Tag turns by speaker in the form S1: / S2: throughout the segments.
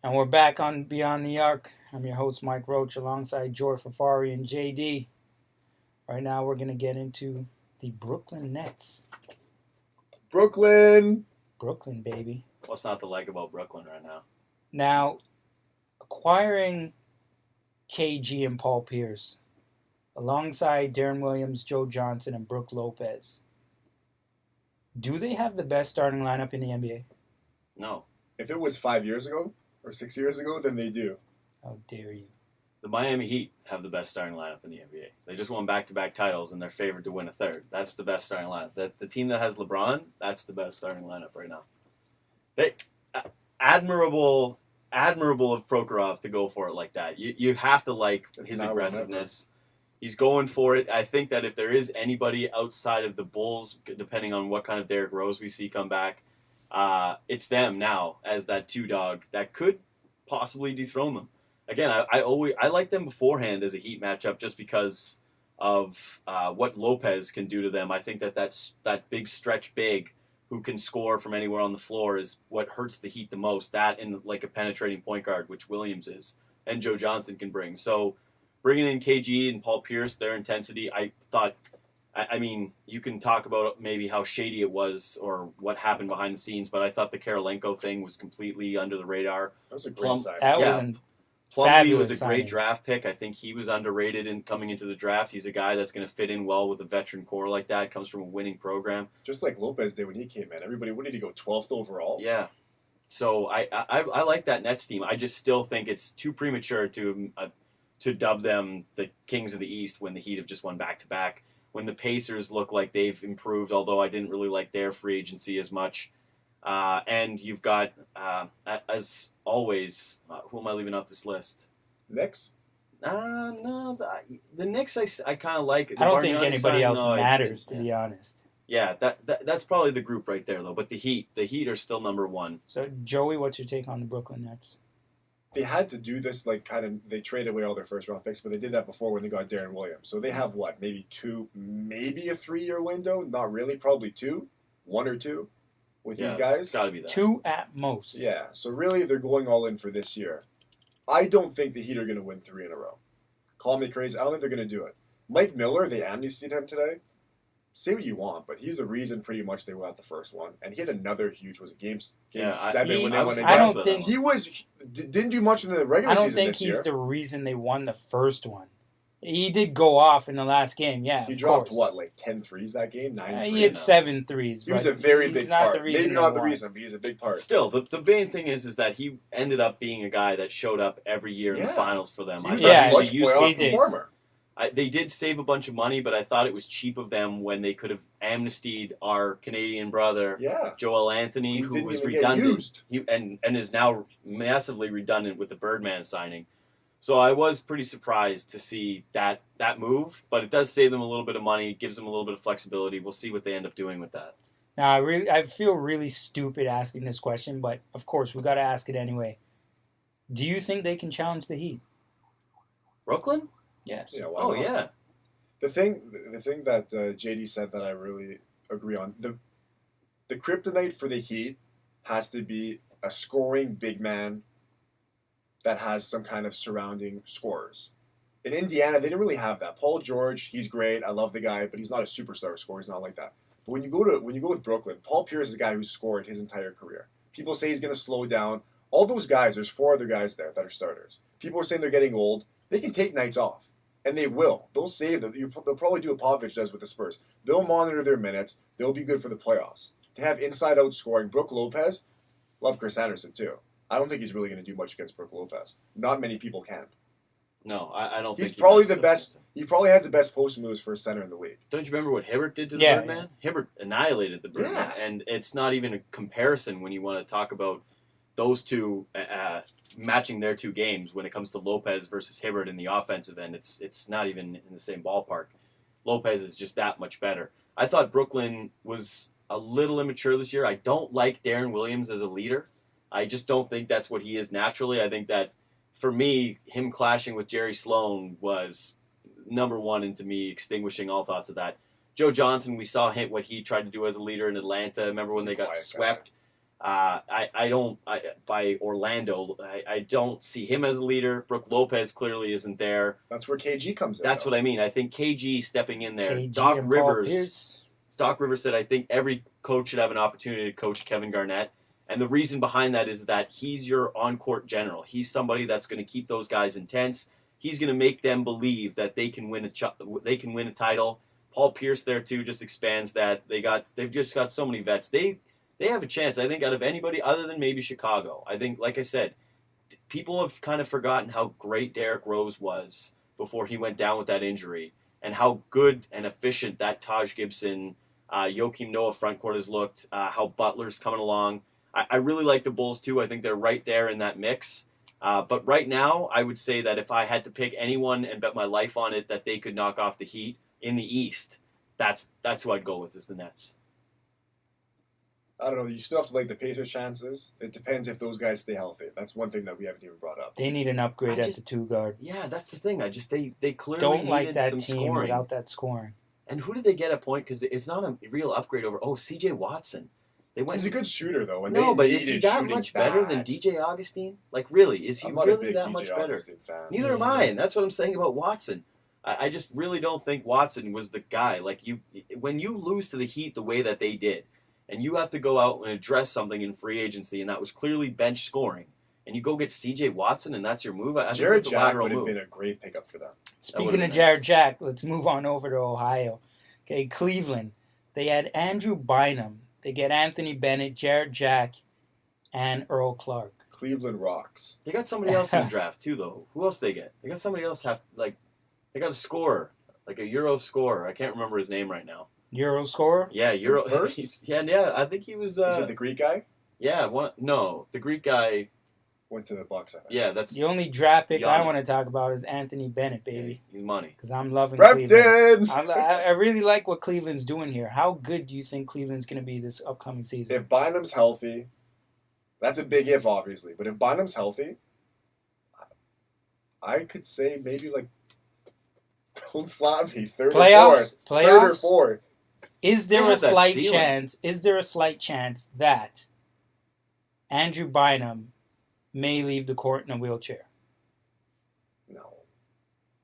S1: And we're back on Beyond the Arc. I'm your host, Mike Roach, alongside Joy Fafari and JD. Right now, we're going to get into the Brooklyn Nets.
S2: Brooklyn,
S1: baby.
S3: What's not to like about Brooklyn right now?
S1: Now, acquiring KG and Paul Pierce, alongside Deron Williams, Joe Johnson, and Brook Lopez, do they have the best starting lineup in the NBA?
S3: No.
S2: if it was 5 years ago or 6 years ago, then they do.
S1: How dare you?
S3: The Miami Heat have the best starting lineup in the NBA. They just won back-to-back titles, and they're favored to win a third. That's the best starting lineup. The team that has LeBron, that's the best starting lineup right now. Admirable of Prokhorov to go for it like that. You have to like his aggressiveness. He's going for it. I think that if there is anybody outside of the Bulls, depending on what kind of Derrick Rose we see come back, it's them now as that two dog that could possibly dethrone them. Again, I like them beforehand as a Heat matchup just because of what Lopez can do to them. I think that big stretch big who can score from anywhere on the floor is what hurts the Heat the most. That and like a penetrating point guard, which Williams is, and Joe Johnson can bring. So bringing in KG and Paul Pierce, their intensity, I thought, I mean, you can talk about maybe how shady it was or what happened behind the scenes, but I thought the Karolinko thing was completely under the radar.
S2: That was a great sign.
S1: That was
S3: Plumlee was a
S1: signing.
S3: great draft pick. I think he was underrated in coming into the draft. He's a guy that's going to fit in well with a veteran core like that. Comes from a winning program.
S2: Just like Lopez did when he came in. Everybody, what did he go, 12th overall?
S3: Yeah. So I like that Nets team. I just still think it's too premature to dub them the Kings of the East when the Heat have just won back-to-back. When the Pacers look like they've improved, although I didn't really like their free agency as much. And you've got, as always, who am I leaving off this list?
S2: Knicks?
S3: No, the Knicks I kind of like.
S1: I don't think anybody else matters, to be honest.
S3: Yeah, that's probably the group right there, though. But the Heat are still number one.
S1: So, Joey, what's your take on the Brooklyn Nets?
S2: They had to do this, they traded away all their first-round picks, but they did that before when they got Deron Williams. So they have, maybe a 3-year window? Not really, probably 2. 1 or 2. With these guys?
S3: It's got to be that.
S1: 2 at most.
S2: Yeah, so really they're going all in for this year. I don't think the Heat are going to win 3 in a row. Call me crazy. I don't think they're going to do it. Mike Miller, they amnestied him today. Say what you want, but he's the reason pretty much they got the first one. And he had another huge, game 7 when they went in.
S1: I don't think...
S2: He didn't do much in the regular season this year.
S1: I don't think he's the reason they won the first one. He did go off in the last game, yeah.
S2: He dropped, 10 threes that game? 9 threes?
S1: He had 7 threes.
S2: He was a very big part. Maybe not the
S1: won.
S2: reason, but he's a big part.
S3: Still, the main thing is that he ended up being a guy that showed up every year in the finals for them.
S2: He was
S3: a
S2: much playoff performer.
S3: They did save a bunch of money, but I thought it was cheap of them when they could have amnestied our Canadian brother, Joel Anthony, who was redundant. And is now massively redundant with the Birdman signing. So I was pretty surprised to see that move, but it does save them a little bit of money, gives them a little bit of flexibility. We'll see what they end up doing with that.
S1: Now, I feel really stupid asking this question, but of course we got to ask it anyway. Do you think they can challenge the Heat?
S3: Brooklyn?
S1: Yes.
S2: Yeah,
S3: yeah.
S2: The thing that JD said that I really agree on, the kryptonite for the Heat has to be a scoring big man that has some kind of surrounding scorers. In Indiana, they didn't really have that. Paul George, he's great. I love the guy, but he's not a superstar scorer. He's not like that. But when you go with Brooklyn, Paul Pierce is a guy who's scored his entire career. People say he's going to slow down. All those guys, there's 4 other guys there that are starters. People are saying they're getting old. They can take nights off, and they will. They'll save them. They'll probably do what Popovich does with the Spurs. They'll monitor their minutes. They'll be good for the playoffs. To have inside-out scoring, Brook Lopez, love Chris Anderson too. I don't think he's really going to do much against Brook Lopez. Not many people can.
S3: No, I don't think
S2: he's probably the best. He probably has the best post moves for a center in the league.
S3: Don't you remember what Hibbert did to the Birdman? Hibbert annihilated the Birdman, and it's not even a comparison when you want to talk about those two matching their 2 games when it comes to Lopez versus Hibbert in the offensive end. It's not even in the same ballpark. Lopez is just that much better. I thought Brooklyn was a little immature this year. I don't like Deron Williams as a leader. I just don't think that's what he is naturally. I think that, for me, him clashing with Jerry Sloan was number one into me extinguishing all thoughts of that. Joe Johnson, we saw what he tried to do as a leader in Atlanta. Remember when they got swept? By Orlando, I don't see him as a leader. Brook Lopez clearly isn't there.
S2: That's where KG comes in.
S3: That's what I mean. I think KG stepping in there.
S1: KG
S3: Doc
S1: and Paul
S3: Rivers.
S1: Pierce.
S3: Doc Rivers said, I think every coach should have an opportunity to coach Kevin Garnett. And the reason behind that is that he's your on-court general. He's somebody that's going to keep those guys intense. He's going to make them believe that they can win a title. Paul Pierce there too just expands that. They've just got so many vets. They have a chance, I think, out of anybody other than maybe Chicago. I think, like I said, people have kind of forgotten how great Derrick Rose was before he went down with that injury, and how good and efficient that Taj Gibson, Joakim Noah frontcourt has looked, how Butler's coming along. I really like the Bulls too. I think they're right there in that mix. But right now, I would say that if I had to pick anyone and bet my life on it that they could knock off the Heat in the East, that's who I'd go with, is the Nets.
S2: I don't know. You still have to like the Pacers' chances. It depends if those guys stay healthy. That's one thing that we haven't even brought up.
S1: They need an upgrade at the 2 guard.
S3: Yeah, that's the thing. They clearly
S1: don't like
S3: needed
S1: that
S3: some
S1: team
S3: scoring.
S1: without that scoring.
S3: And who did they get at point? Because it's not a real upgrade over. Oh, C.J. Watson.
S2: He's a good shooter though. And
S3: no, but is he that much better than DJ Augustine? Like, really, is he really that much better? Neither am I, and that's what I'm saying about Watson. I just really don't think Watson was the guy. Like, when you lose to the Heat the way that they did, and you have to go out and address something in free agency, and that was clearly bench scoring, and you go get C.J. Watson, and that's your move. I think
S2: Jared
S3: it's a
S2: Jack
S3: lateral
S2: would have
S3: move.
S2: been a great pickup for them.
S1: Speaking of Jared Jack, let's move on over to Ohio. Okay, Cleveland. They had Andrew Bynum. They get Anthony Bennett, Jared Jack, and Earl Clark.
S2: Cleveland rocks.
S3: They got somebody else in the draft too, though. Who else they get? They got somebody else. They got a scorer, like a Euro scorer. I can't remember his name right now.
S1: Euro scorer?
S3: Yeah, Euro
S2: first.
S3: Yeah. I think he was.
S2: Is it the Greek guy?
S3: Yeah, the Greek guy
S2: went to the Bucks. I think.
S3: Yeah, that's
S1: the only draft pick
S3: Giannis.
S1: I want to talk about is Anthony Bennett, baby.
S3: Yeah, he's money
S1: because I'm loving
S2: Cleveland.
S1: I really like what Cleveland's doing here. How good do you think Cleveland's going to be this upcoming season?
S2: If Bynum's healthy, that's a big if, obviously. But if Bynum's healthy, I could say maybe like, don't slap me, third or fourth.
S1: Is there a slight chance? Is there a slight chance that Andrew Bynum may leave the court in a wheelchair?
S2: No,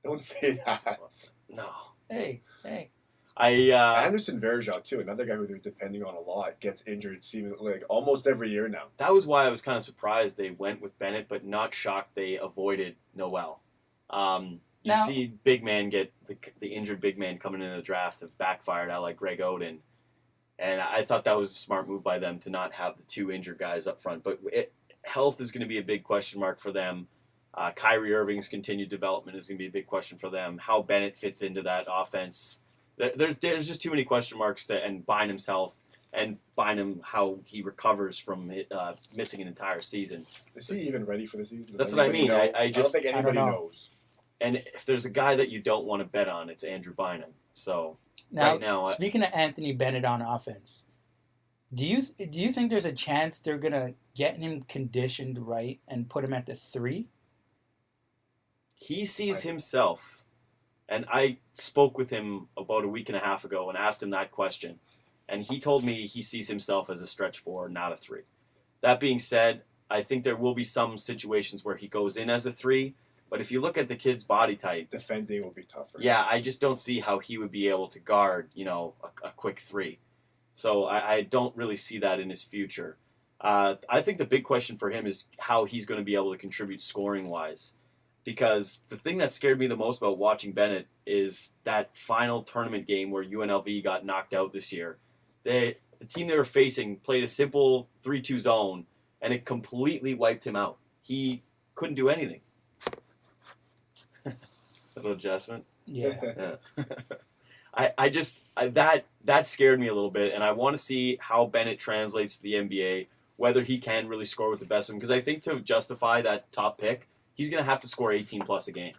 S2: don't say that.
S3: No.
S1: Hey.
S2: Anderson Varejao too, another guy who they're depending on a lot, gets injured seemingly like almost every year now.
S3: That was why I was kind of surprised they went with Bennett, but not shocked they avoided Noel. You see big man get the injured big man coming into the draft that backfired out like Greg Oden. And I thought that was a smart move by them to not have the two injured guys up front. But health is going to be a big question mark for them. Kyrie Irving's continued development is going to be a big question for them. How Bennett fits into that offense. There's just too many question marks and Bynum's health and Bynum, how he recovers from missing an entire season.
S2: Is he even ready for the season?
S3: That's what I mean. I
S2: don't think anybody knows.
S3: And if there's a guy that you don't want to bet on, it's Andrew Bynum. So
S1: now,
S3: right now,
S1: speaking of Anthony Bennett on offense, do you think there's a chance they're gonna get him conditioned right and put him at the 3?
S3: He sees himself, and I spoke with him about a week and a half ago and asked him that question, and he told me he sees himself as a stretch 4, not a 3. That being said, I think there will be some situations where he goes in as a 3. But if you look at the kid's body type,
S2: defending will be tougher.
S3: Yeah, I just don't see how he would be able to guard, a quick 3. So I don't really see that in his future. I think the big question for him is how he's going to be able to contribute scoring-wise. Because the thing that scared me the most about watching Bennett is that final tournament game where UNLV got knocked out this year. The team they were facing played a simple 3-2 zone, and it completely wiped him out. He couldn't do anything. Little adjustment.
S1: Yeah.
S3: That scared me a little bit, and I want to see how Bennett translates to the NBA, whether he can really score with the best of them. Because I think to justify that top pick, he's going to have to score 18 plus a game.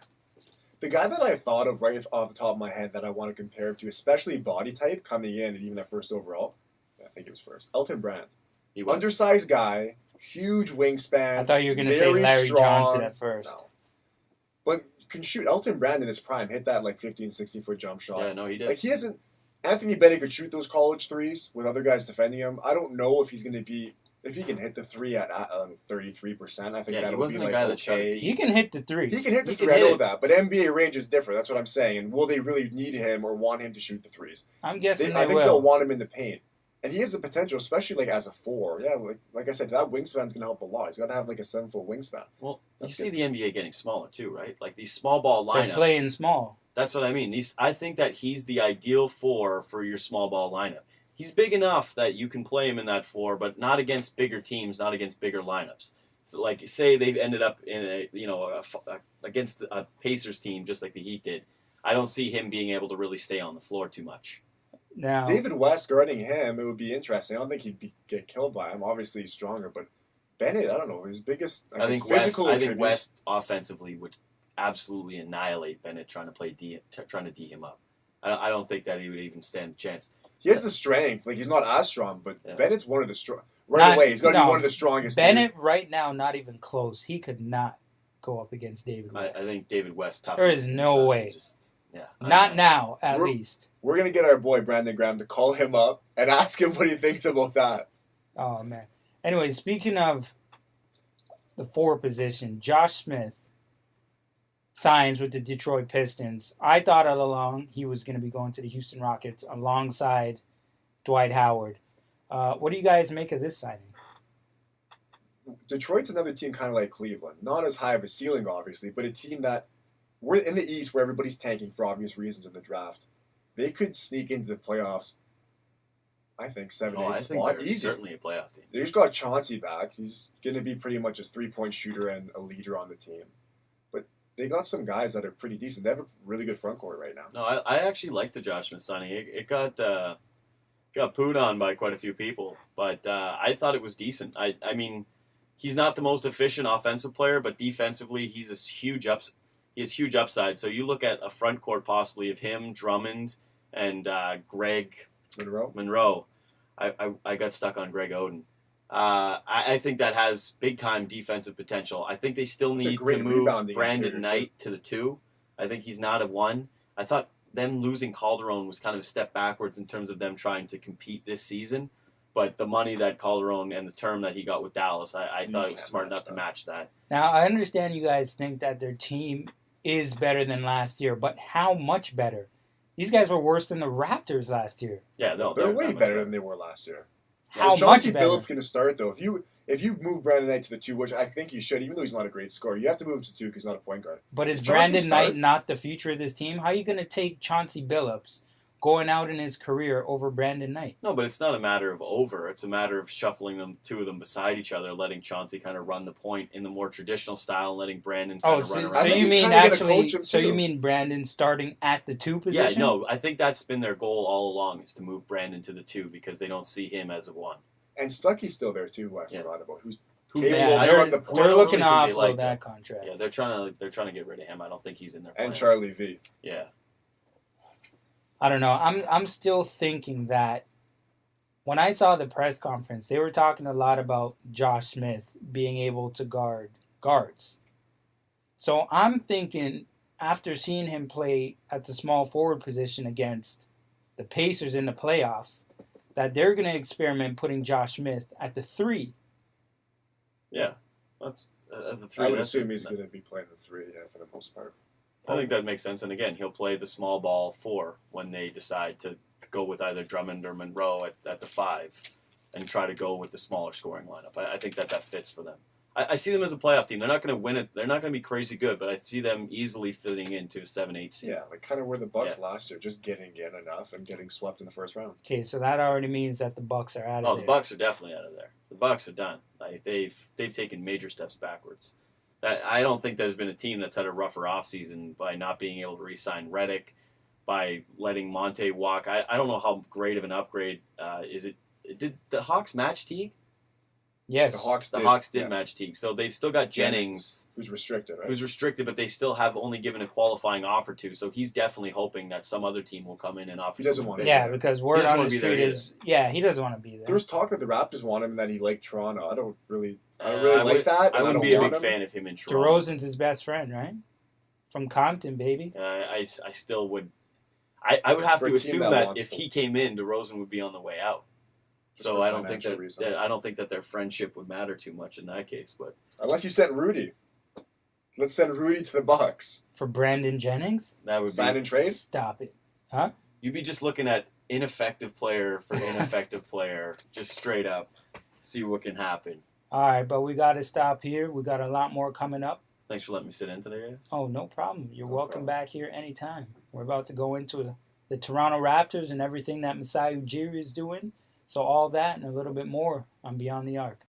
S2: The guy that I thought of right off the top of my head that I want to compare him to, especially body type coming in and even at first overall, I think it was first, Elton Brand.
S3: He was.
S2: Undersized guy, huge wingspan.
S1: I thought you were going to say Larry
S2: strong.
S1: Johnson at first.
S2: No. But can shoot. Elton Brand in his prime hit that 15, 60-foot jump shot.
S3: Yeah, no, he did.
S2: He doesn't. Anthony Bennett could shoot those college threes with other guys defending him. I don't know if he's going to be if he can hit the three at 33%, I think
S3: Yeah,
S2: that
S3: he
S2: would be
S3: wasn't a
S2: like
S3: guy that shot a
S2: okay.
S3: tee.
S1: He can hit the three.
S2: He can hit the
S3: He can
S2: three. I
S3: hit
S2: know
S3: it.
S2: that, but NBA range is different. That's what I'm saying. And will they really need him or want him to shoot the threes?
S1: I'm guessing
S2: I
S1: they
S2: think they'll
S1: will.
S2: want him in the paint, and he has the potential, especially like as a four. Yeah, like I said, that wingspan's gonna help a lot. He's got to have like a 7-foot wingspan.
S3: Well,
S2: That's
S3: you see
S2: good.
S3: the NBA getting smaller too, right? Like these small ball lineups.
S1: They're playing small.
S3: That's what I mean. I think that he's the ideal four for your small ball lineup. He's big enough that you can play him in that four, but not against bigger teams, not against bigger lineups. So, like, say they've ended up in against a Pacers team, just like the Heat did. I don't see him being able to really stay on the floor too much.
S1: Now,
S2: David West guarding him, it would be interesting. I don't think get killed by him. Obviously, he's stronger, but Bennett, I don't know, his biggest.
S3: I think West offensively would absolutely annihilate Bennett trying to D him up. I don't think that he would even stand a chance.
S2: He has the strength. Like he's not as strong, but
S3: Yeah.
S2: Bennett's one of the strong. Right away, he's going to be one of the strongest.
S1: Bennett right now, not even close. He could not go up against David West.
S3: I think David West tough.
S1: There is no way.
S3: Yeah,
S1: not now, at least.
S2: We're going to get our boy Brandon Graham to call him up and ask him what he thinks about that.
S1: Oh man. Anyway, speaking of the four position, Josh Smith signs with the Detroit Pistons. I thought all along he was going to be going to the Houston Rockets alongside Dwight Howard. What do you guys make of this signing?
S2: Detroit's another team kind of like Cleveland. Not as high of a ceiling, obviously, but a team that we're in the East where everybody's tanking for obvious reasons in the draft. They could sneak into the playoffs, I think, 7-8
S3: I think
S2: spot.
S3: they're
S2: Easy.
S3: certainly a playoff team.
S2: They just got Chauncey back. He's going to be pretty much a three-point shooter and a leader on the team. But they got some guys that are pretty decent. They have a really good front court right now.
S3: No, I actually like the Josh Smith signing. It got pooed on by quite a few people, but I thought it was decent. I mean, he's not the most efficient offensive player, but defensively, he has huge upside. So you look at a front court possibly of him, Drummond, and Greg Monroe. I got stuck on Greg Oden. I think that has big time defensive potential. I think they still need to move Brandon Knight to the 2. I think he's not a 1. I thought them losing Calderon was kind of a step backwards in terms of them trying to compete this season. But the money that Calderon and the term that he got with Dallas, I thought it was smart enough to match that.
S1: Now, I understand you guys think that their team is better than last year, but how much better? These guys were worse than the Raptors last year.
S2: Yeah, no, they're way better than they were last year.
S1: How
S2: Chauncey
S1: much better?
S2: Billups going to start, though. If you move Brandon Knight to the 2, which I think you should, even though he's not a great scorer, you have to move him to 2 because he's not a point guard.
S1: But is Brandon Knight not the future of this team? How are you going to take Chauncey Billups going out in his career over Brandon Knight?
S3: No, but it's not a matter of over. It's a matter of shuffling two of them beside each other, letting Chauncey kind of run the point in the more traditional style, and letting Brandon kind of run around.
S1: So you mean Brandon starting at the 2 position?
S3: Yeah, no, I think that's been their goal all along, is to move Brandon to the 2 because they don't see him as a 1.
S2: And Stuckey's still there too, who I forgot about.
S1: They're looking to offload that contract.
S3: Yeah, they're trying to get rid of him. I don't think he's in their plans.
S2: And Charlie V.
S3: Yeah.
S1: I don't know. I'm still thinking that when I saw the press conference, they were talking a lot about Josh Smith being able to guard guards. So I'm thinking, after seeing him play at the small forward position against the Pacers in the playoffs, that they're going to experiment putting Josh Smith at the 3.
S3: Yeah, that's the 3.
S2: I would assume he's going to be playing the 3, for the most part.
S3: I think that makes sense. And again, he'll play the small ball 4 when they decide to go with either Drummond or Monroe at the 5 and try to go with the smaller scoring lineup. I think that fits for them. I see them as a playoff team. They're not going to win it. They're not going to be crazy good, but I see them easily fitting into a 7-8 seed.
S2: Yeah, like kind of where the Bucks last year, just getting in enough and getting swept in the first round.
S1: Okay, so that already means that the Bucks are out of there.
S3: Oh, the Bucks are definitely out of there. The Bucks are done. Like, they've taken major steps backwards. I don't think there's been a team that's had a rougher offseason by not being able to re-sign Redick, by letting Monte walk. I don't know how great of an upgrade is it. Did the Hawks match Teague?
S1: Yes.
S3: The Hawks did match Teague. So they've still got Jennings.
S2: Who's restricted, right?
S3: Who's restricted, but they still have only given a qualifying offer to. So he's definitely hoping that some other team will come in and offer.
S2: He doesn't want to.
S1: Yeah, because word on the street is, he doesn't want to be there.
S2: There was talk that the Raptors want him and that he liked Toronto. I don't really like that.
S3: I wouldn't be a big fan of him in Toronto.
S1: DeRozan's his best friend, right? From Compton, baby.
S3: I still would. I would have to assume that if he came in, DeRozan would be on the way out. So
S2: for
S3: I don't think
S2: financial
S3: that
S2: reasons.
S3: I don't think that their friendship would matter too much in that case. But
S2: Unless you sent Rudy. Let's send Rudy to the Bucks.
S1: For Brandon Jennings?
S3: that would
S2: Sign
S3: be
S2: and trade?
S1: Stop it.
S3: you'd be just looking at ineffective player for ineffective player, just straight up, see what can happen.
S1: All right, but we got to stop here. We got a lot more coming up.
S3: Thanks for letting me sit in today, guys.
S1: Oh, no problem. You're
S2: No
S1: welcome
S2: problem.
S1: back here anytime. We're about to go into the Toronto Raptors and everything that Masai Ujiri is doing. So all that and a little bit more on Beyond the Arc.